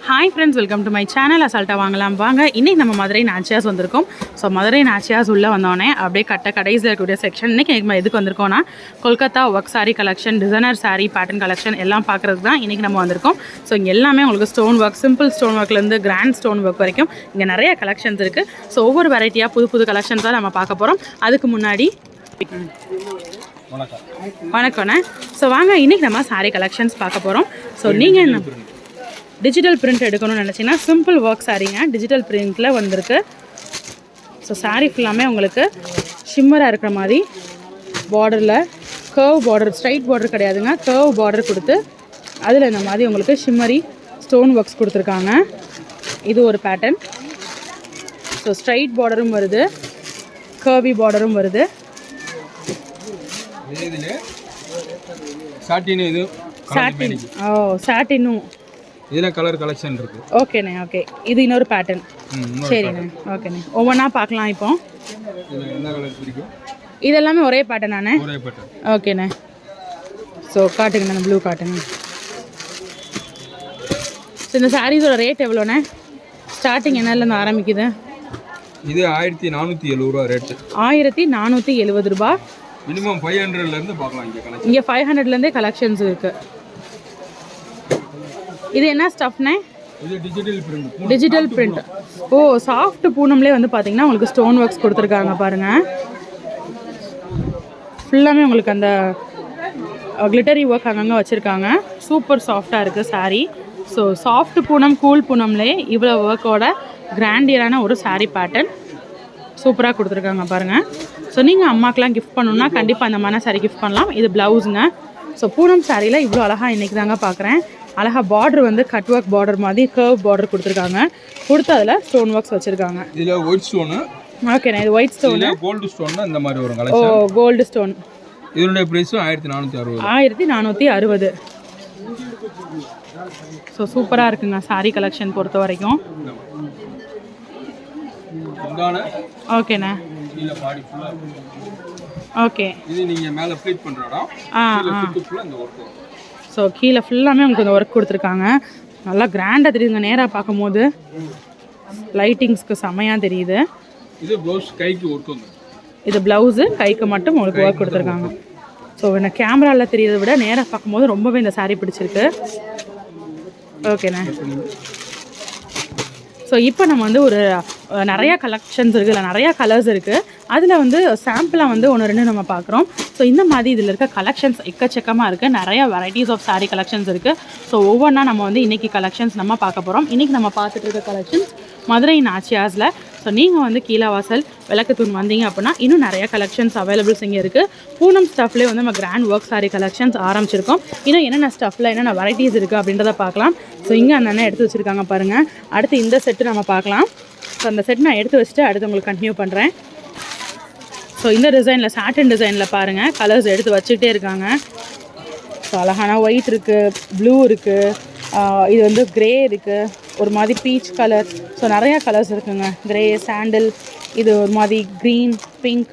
Hi friends, welcome to my channel. அசால்ட்டாக வாங்கலாம் வாங்க. இன்றைக்கி நம்ம மதுரை நாச்சியாஸ் வந்திருக்கோம். ஸோ மதுரை நாச்சியாஸ் உள்ளே வந்தோடனே அப்படியே கடைசியில் இருக்கக்கூடிய செக்ஷன். இன்றைக்கி நம்ம எதுக்கு வந்திருக்கோம்னா, Kolkata work sari collection, designer sari pattern collection எல்லாம் பார்க்குறதுக்கு தான் இன்றைக்கி நம்ம வந்திருக்கோம். ஸோ இங்கே எல்லாமே உங்களுக்கு ஸ்டோன் ஒர்க், சிம்பிள் ஸ்டோன் ஒர்க்லேருந்து கிராண்ட் ஸ்டோன் ஒர்க் வரைக்கும் இங்கே நிறைய கலெக்ஷன்ஸ் இருக்குது. ஸோ ஒவ்வொரு வெரைட்டியாக புது கலெக்ஷன்ஸாக நம்ம பார்க்க போகிறோம். அதுக்கு முன்னாடி வணக்கண்ணே. ஸோ வாங்க, இன்றைக்கி நம்ம சாரீ கலெக்ஷன்ஸ் பார்க்க போகிறோம். ஸோ நீங்கள் என்ன டிஜிட்டல் பிரிண்ட் எடுக்கணும்னு நினச்சிங்கன்னா சிம்பிள் ஒர்க் சாரீங்க டிஜிட்டல் பிரிண்ட்டில் வந்திருக்கு. ஸோ சாரீ ஃபுல்லாமே உங்களுக்கு ஷிம்மராக இருக்கிற மாதிரி பார்டரில் கர்வ் பார்டர், ஸ்ட்ரைட் பார்டர் கிடையாதுங்க, கர்வ் பார்டர் கொடுத்து அதில் இந்த மாதிரி உங்களுக்கு ஷிம்மரி ஸ்டோன் ஒர்க்ஸ் கொடுத்துருக்காங்க. இது ஒரு பேட்டர்ன். ஸோ ஸ்ட்ரைட் பார்டரும் வருது, கர்வி பார்டரும் வருது. சாட்டின், சாட்டினும் இதில் கலர் கலெக்ஷன் இருக்கு. ஓகேண்ணே, ஓகே. இது இன்னொரு பேட்டர்ன். சரிண்ணே, ஓகேண்ணே. ஒவ்வொன்றா பார்க்கலாம். இப்போ என்ன கலர் பிடிக்கும்? இது எல்லாமே ஒரே பேட்டர்னாண்ணே? ஒரே பேட்டர்ன். ஓகேண்ணே. ஸோ காட்டுங்கண்ணே, ப்ளூ காட்டுங்க. ஸோ இந்த சாரீஸோட ரேட் எவ்வளோண்ணே? ஸ்டார்டிங் என்னலேருந்து ஆரம்பிக்குது? இது 1470 ரூபா ரேட்டு. 1470 ரூபா. மினிமம் 500லேருந்து பார்க்கலாம். இங்கே 500லேருந்தே கலெக்ஷன்ஸ் இருக்குது. இது என்ன ஸ்டஃப்னே? இது digital print. Digital print. Oh, soft பூனம்லேயே வந்து பார்த்தீங்கன்னா உங்களுக்கு ஸ்டோன் ஒர்க்ஸ் கொடுத்துருக்காங்க பாருங்கள். ஃபுல்லாமே உங்களுக்கு அந்த கிளிட்டரி ஒர்க் அங்கங்கே வச்சுருக்காங்க. சூப்பர் சாஃப்டாக இருக்குது சாரீ. ஸோ சாஃப்ட் பூனம், கூல் பூனம்லேயே இவ்வளோ ஒர்க்கோட கிராண்டியரான ஒரு சாரீ பேட்டர்ன் சூப்பராக கொடுத்துருக்காங்க பாருங்கள். ஸோ நீங்கள் அம்மாக்கெலாம் கிஃப்ட் பண்ணணுன்னா கண்டிப்பாக அந்த மாதிரி சாரீ கிஃப்ட் பண்ணலாம். இது ப்ளவுஸுங்க. ஸோ பூனம் சாரியில் இவ்வளோ அழகாக இன்றைக்கி தாங்க பார்க்குறேன். அழகாக பார்டர் வந்து கட் ஒர்க் பார்டர் மாதிரி கர்வ் பார்டர் கொடுத்துருக்காங்க. கொடுத்து அதில் ஸ்டோன் ஒர்க்ஸ் வச்சுருக்காங்க. இதில் ஒயிட் ஸ்டோனு. ஓகேண்ணே, இது ஒயிட் ஸ்டோனு. கோல்டு ஸ்டோன் இந்த மாதிரி ஒரு கலெக்ஷன். ஓ, கோல்டு ஸ்டோன். இதனுடைய ப்ரைஸும் 1460. 1460. ஸோ சூப்பராக இருக்குங்க சாரீ கலெக்ஷன் பொறுத்த வரைக்கும். ஓகேண்ணே, ஓகே. இது நீங்கள் மேலே ப்ளீட் பண்ணுறோம். ஸோ கீழே ஃபுல்லாமே உங்களுக்கு இந்த ஒர்க் கொடுத்துருக்காங்க. நல்லா கிராண்டாக தெரியுதுங்க நேராக பார்க்கும்போது. லைட்டிங்ஸ்க்கு செமையாக தெரியுது. இது ப்ளவுஸ், கைக்கு ஒர்க் வந்து. இது ப்ளவுஸு, கைக்கு மட்டும் உங்களுக்கு ஒர்க் கொடுத்துருக்காங்க. ஸோ எனக்கு கேமராவில் தெரியறதை விட நேராக பார்க்கும்போது ரொம்பவே இந்த சாரீ பிடிச்சிருக்கு. ஓகேண்ணே. ஸோ இப்போ நம்ம வந்து ஒரு நிறையா கலெக்ஷன்ஸ் இருக்குது, இல்லை நிறையா கலர்ஸ் இருக்குது. அதில் வந்து சாம்பிளாக வந்து 1-2 நம்ம பார்க்குறோம். ஸோ இந்த மாதிரி இதில் இருக்க கலெக்ஷன்ஸ் எக்கச்சக்கமாக இருக்குது. நிறையா வெரைட்டிஸ் ஆஃப் சாரீ கலெக்ஷன்ஸ் இருக்குது. ஸோ ஒவ்வொன்றா நம்ம வந்து இன்றைக்கி கலெக்ஷன்ஸ் நம்ம பார்க்க போகிறோம். இன்றைக்கி நம்ம பார்த்துட்டு இருக்க கலெக்ஷன்ஸ் மதுரை நாச்சியாஸில். ஸோ நீங்கள் வந்து கீழவாசல் விளக்குத்தூண் வந்தீங்க அப்படின்னா இன்னும் நிறைய கலெக்ஷன்ஸ் அவைலபிள்ஸ் இங்கே இருக்குது. பூனம் ஸ்டஃப்லேயே வந்து நம்ம கிராண்ட் ஒர்க் சாரீ கலெக்ஷன்ஸ் ஆரம்பிச்சிருக்கோம். இன்னும் என்னென்ன ஸ்டஃப்பில் என்னென்ன வெரைட்டிஸ் இருக்குது அப்படின்றத பார்க்கலாம். ஸோ இங்கே அந்த எடுத்து வச்சுருக்காங்க பாருங்கள். அடுத்து இந்த செட்டு நம்ம பார்க்கலாம். ஸோ அந்த செட் நான் எடுத்து வச்சுட்டு அடுத்து உங்களுக்கு கண்டினியூ பண்ணுறேன். ஸோ இந்த டிசைனில், சாட்டின் டிசைனில் பாருங்கள், கலர்ஸ் எடுத்து வச்சுக்கிட்டே இருக்காங்க. ஸோ அழகான ஒயிட் இருக்குது, ப்ளூ இருக்குது, இது வந்து க்ரே இருக்குது, ஒரு மாதிரி பீச் கலர். ஸோ நிறையா கலர்ஸ் இருக்குங்க. க்ரே, சாண்டில், இது ஒரு மாதிரி க்ரீன், பிங்க்.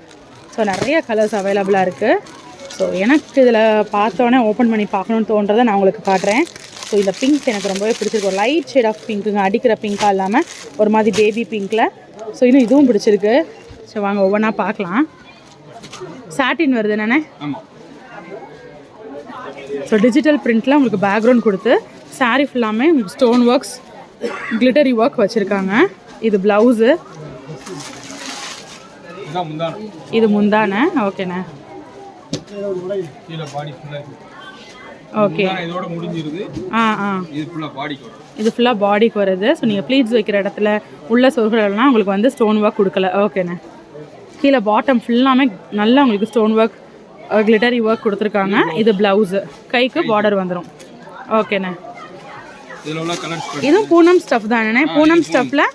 ஸோ நிறைய கலர்ஸ் அவைலபிளாக இருக்குது. ஸோ எனக்கு இதில் பார்த்தோன்னே ஓப்பன் பண்ணி பார்க்கணுன்னு தோன்றதை நான் உங்களுக்கு காட்டுறேன். ஸோ இந்த பிங்க் எனக்கு ரொம்பவே பிடிச்சிருக்கு. ஒரு லைட் ஷேட் ஆஃப் பிங்க்குங்க, அடிக்கிற பிங்காக இல்லாமல் ஒரு மாதிரி பேபி பிங்க்கில். ஸோ இன்னும் இதுவும் பிடிச்சிருக்கு. ஸோ வாங்க ஒவ்வொன்றா பார்க்கலாம். சாட்டின் வருது என்னண்ணே? ஸோ டிஜிட்டல் பிரிண்ட்டில் உங்களுக்கு பேக்ரவுண்ட் கொடுத்து சாரீ ஃபுல்லாமே உங்களுக்கு ஸ்டோன் ஒர்க்ஸ், கிளிட்டரி ஒர்க் வச்சுருக்காங்க. இது ப்ளவுஸு, இது முந்தானை. ஓகேண்ணே, ஓகே. இது ஃபுல்லாக பாடிக்கு வருது. ஸோ நீங்கள் ப்ளீட்ஸ் வைக்கிற இடத்துல உள்ள சொற்களெல்லாம் உங்களுக்கு வந்து ஸ்டோன் ஒர்க் கொடுக்கல. ஓகேண்ணே. கீழே பாட்டம் ஃபுல்லாமே நல்லா உங்களுக்கு ஸ்டோன் ஒர்க், கிளிட்டரி ஒர்க் கொடுத்துருக்காங்க. இது ப்ளவுஸு, கைக்கு பார்டர் வந்துடும். ஓகேண்ணே. இதுவும் பூனம் ஸ்டஃப் தானே? பூனம் ஸ்டஃப்பில்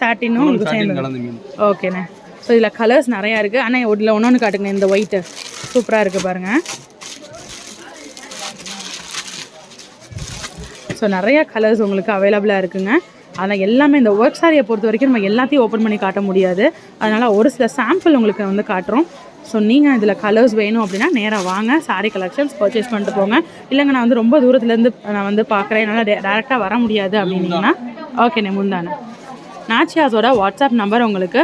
சாட்டினும் உங்களுக்கு சேர்ந்து. ஓகேண்ணே. ஸோ இதில் கலர்ஸ் நிறையா இருக்குது. ஆனால் இதில் ஒன்று காட்டுங்க. இந்த ஒயிட்டு சூப்பராக இருக்குது பாருங்கள். ஸோ நிறையா கலர்ஸ் உங்களுக்கு அவைலபிளாக இருக்குங்க. ஆனால் எல்லாமே இந்த ஒர்க் சாரியை பொறுத்த வரைக்கும் நம்ம எல்லாத்தையும் ஓப்பன் பண்ணி காட்ட முடியாது. அதனால் ஒரு சில சாம்பிள் உங்களுக்கு வந்து காட்டுறோம். ஸோ நீங்கள் இதில் கலர்ஸ் வேணும் அப்படின்னா நேராக வாங்க, சாரீ கலெக்ஷன்ஸ் பர்ச்சேஸ் பண்ணிட்டு போங்க. இல்லைங்க நான் வந்து ரொம்ப தூரத்துலேருந்து நான் வந்து பார்க்குறேன், என்னால் டேரெக்டாக வர முடியாது அப்படின்னீங்கன்னா ஓகேண்ணே. முந்தானே நாச்சியாஸோட வாட்ஸ்அப் நம்பர் உங்களுக்கு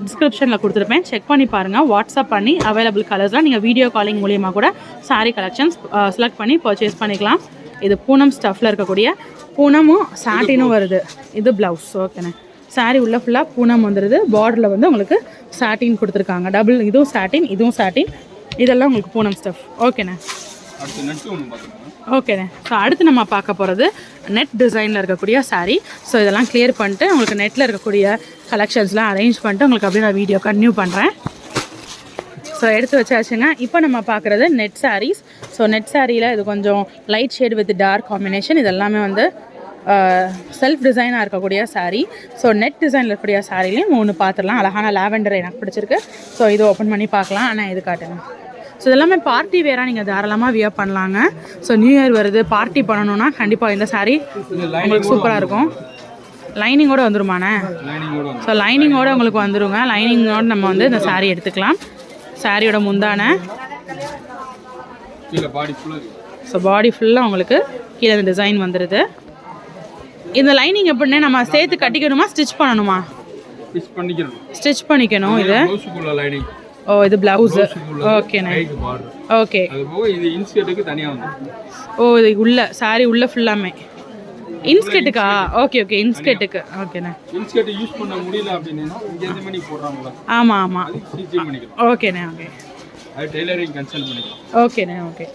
டிஸ்கிரிப்ஷனில் கொடுத்துருப்பேன், செக் பண்ணி பாருங்கள். வாட்ஸ்அப் பண்ணி அவைலபிள் கலர்ஸ்லாம் நீங்கள் வீடியோ காலிங் மூலியமாக கூட சாரீ கலெக்ஷன்ஸ் செலக்ட் பண்ணி பர்ச்சேஸ் பண்ணிக்கலாம். இது பூனம் ஸ்டஃப்பில் இருக்கக்கூடிய பூனமும் சாட்டினும் வருது. இது ப்ளவுஸ். ஓகேண்ணே. சாரீ உள்ள ஃபுல்லாக பூனம் வந்துடுது. பார்டரில் வந்து உங்களுக்கு சாட்டின் கொடுத்துருக்காங்க. டபுள் இதுவும் சாட்டின், இதுவும் சாட்டின், இதெல்லாம் உங்களுக்கு பூனம் ஸ்டஃப். ஓகேண்ணே. ஓகேண்ணே. ஸோ அடுத்து நம்ம பார்க்க போகிறது நெட் டிசைனில் இருக்கக்கூடிய சாரீ. ஸோ இதெல்லாம் கிளியர் பண்ணிட்டு உங்களுக்கு நெட்டில் இருக்கக்கூடிய கலெக்ஷன்ஸ்லாம் அரேஞ்ச் பண்ணிட்டு உங்களுக்கு அப்படியே நான் வீடியோ கன்டினியூ பண்ணுறேன். ஸோ எடுத்து வச்சாச்சுங்க. இப்போ நம்ம பார்க்குறது நெட் சாரீஸ். ஸோ நெட் சாரியில் இது கொஞ்சம் light shade with dark combination. இது எல்லாமே வந்து செல்ஃப் டிசைனாக இருக்கக்கூடிய சாரீ. ஸோ நெட் டிசைனில் இருக்கக்கூடிய சாரீலையும் 3 பார்த்துடலாம். அழகான லாவெண்டர் எனக்கு பிடிச்சிருக்கு. ஸோ இது ஓப்பன் பண்ணி பார்க்கலாம். ஆனால் இது காட்டுங்க. ஸோ இதெல்லாமே பார்ட்டி வேராக நீங்கள் தாராளமாக வியர் பண்ணலாங்க. ஸோ நியூ இயர் வருது, பார்ட்டி பண்ணணுன்னா கண்டிப்பாக இந்த சாரீ உங்களுக்கு சூப்பராக இருக்கும். லைனிங்கோடு வந்துருமாண்ணே? ஸோ லைனிங்கோடு உங்களுக்கு வந்துருங்க. லைனிங்கோடு நம்ம வந்து இந்த சாரீ எடுத்துக்கலாம். சாரியோட முந்தான ஸோ பாடி ஃபுல்லாக உங்களுக்கு கீழே இந்த டிசைன் வந்துடுது. இந்த லைனிங் எப்படின்னா நம்ம சேர்த்து கட்டிக்கணுமா, ஸ்டிச் பண்ணணுமா? ஸ்டிச் பண்ணிக்கணும். இது ஓ இது ப்ளவுஸு. ஓகேண்ணே. ஓகே. ஓ இது உள்ள சாரி உள்ள ஃபுல்லாமே இன்ஸ்கர்ட்டுக்கா? Okay okay இன்ஸ்கர்ட்டுக்கு. ஓகேண்ணே. இன்ஸ்கர்ட் யூஸ் பண்ண முடியல அப்படின்னா இங்க இந்த மாதிரி போடுறாங்களா? ஆமாம் ஆமாம். ஸ்டிச் பண்ணிக்கலாம். ஓகேண்ணே. ஓகே. அது டெய்லரிங் கன்சல்ட் பண்ணிக்கலாம். ஓகேண்ணே. ஓகே.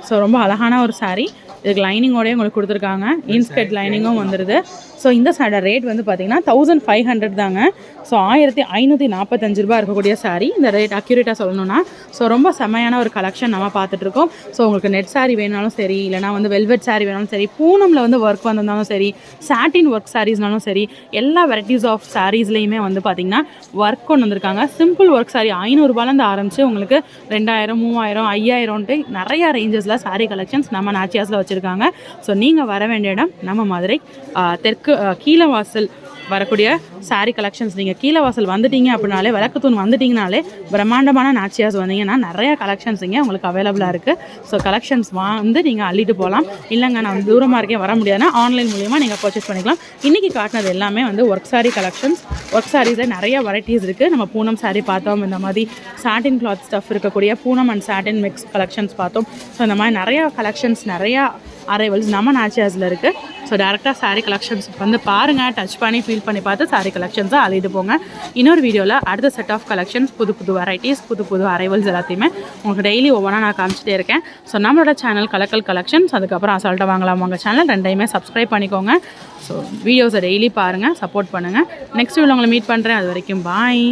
ஸோ ரொம்ப அழகான ஒரு சாரீ. இதுக்கு லைனிங்கோடய உங்களுக்கு கொடுத்துருக்காங்க. இன்ஸ்கர்ட் லைனிங்கும் வந்துடுது. ஸோ இந்த சாரியோட ரேட் வந்து பார்த்தீங்கன்னா 1500 தாங்க. ஸோ 1545 ரூபா இருக்கக்கூடிய சாரீ. இந்த ரேட் அக்யூரேட்டாக சொல்லணும்னா ஸோ ரொம்ப செம்மையான ஒரு கலெக்ஷன் நம்ம பார்த்துட்ருக்கோம். ஸோ உங்களுக்கு நெட் சாரீ வேணாலும் சரி, இல்லைனா வந்து வெல்வெட் சாரீ வேணாலும் சரி, பூனமில் வந்து ஒர்க் வந்திருந்தாலும் சரி, சாட்டின் ஒர்க் சாரீஸ்னாலும் சரி, எல்லா வெரைட்டிஸ் ஆஃப் சாரீஸ்லேயுமே வந்து பார்த்திங்கன்னா ஒர்க் கொண்டு வந்திருக்காங்க. சிம்பிள் ஒர்க் சாரீ 500 ரூபாயிலேருந்து ஆரம்பித்து உங்களுக்கு 2000, 3000, 5000 நிறையா ரேஞ்சஸில் சாரீ கலெக்ஷன்ஸ் நம்ம நாச்சியாஸில் வச்சுருக்காங்க. ஸோ நீங்கள் வர வேண்டிய இடம் நம்ம மதுரை தெற்கு கீழவாசல் வரக்கூடிய சாரீ கலெக்ஷன்ஸ். நீங்கள் கீழவாசல் வந்துட்டீங்க அப்படின்னாலே, விளக்குத்தூண் வந்துட்டிங்கனாலே பிரம்மாண்டமான நாச்சியாஸ் வந்தீங்கன்னா நிறையா கலெக்ஷன்ஸ் இங்கே உங்களுக்கு அவைலபிளாக இருக்குது. ஸோ கலெக்ஷன்ஸ் வந்து நீங்கள் அள்ளிட்டு போகலாம். இல்லைங்க நான் தூரமாக இருக்கேன் வர முடியாதுன்னா ஆன்லைன் மூலியமாக நீங்கள் பர்ச்சேஸ் பண்ணிக்கலாம். இன்றைக்கி காட்டினது எல்லாமே வந்து ஒர்க் சாரீ கலெக்ஷன்ஸ். ஒர்க் சாரீஸில் நிறைய வெரைட்டிஸ் இருக்குது. நம்ம பூனம் சாரீ பார்த்தோம், இந்த மாதிரி சாட்டின் கிளாத் ஸ்டஃப் இருக்கக்கூடிய Poonam and satin mix collections பார்த்தோம். ஸோ இந்த மாதிரி நிறையா கலெக்ஷன்ஸ், நிறையா அரைவல்ஸ் நம்ம நாச்சியாஸில் இருக்குது. ஸோ டேரெக்டாக சாரீ கலெக்ஷன்ஸ் வந்து பாருங்கள், டச் பண்ணி ஃபீல் பண்ணி பார்த்து சாரீ கலெக்ஷன்ஸை அள்ளிட்டு போங்க. இன்னொரு வீடியோவில் அடுத்த செட் ஆஃப் கலெக்ஷன்ஸ், புது புது வெரைட்டிஸ், புது புது அரைவல்ஸ் எல்லாத்தையுமே உங்களுக்கு டெய்லி ஒவ்வொன்றா நான் காமிச்சிட்டே இருக்கேன். ஸோ நம்மளோட சேனல் கலக்கல் கலெக்ஷன்ஸ், அதுக்கப்புறம் அசால்ட்டாக வாங்கலாம் உங்கள் சேனல், ரெண்டையுமே சப்ஸ்கிரைப் பண்ணிக்கோங்க. ஸோ வீடியோஸை டெய்லி பாருங்கள், சப்போர்ட் பண்ணுங்கள். நெக்ஸ்ட் வீடியோ உங்களை மீட் பண்ணுறேன். அது வரைக்கும் பாய்.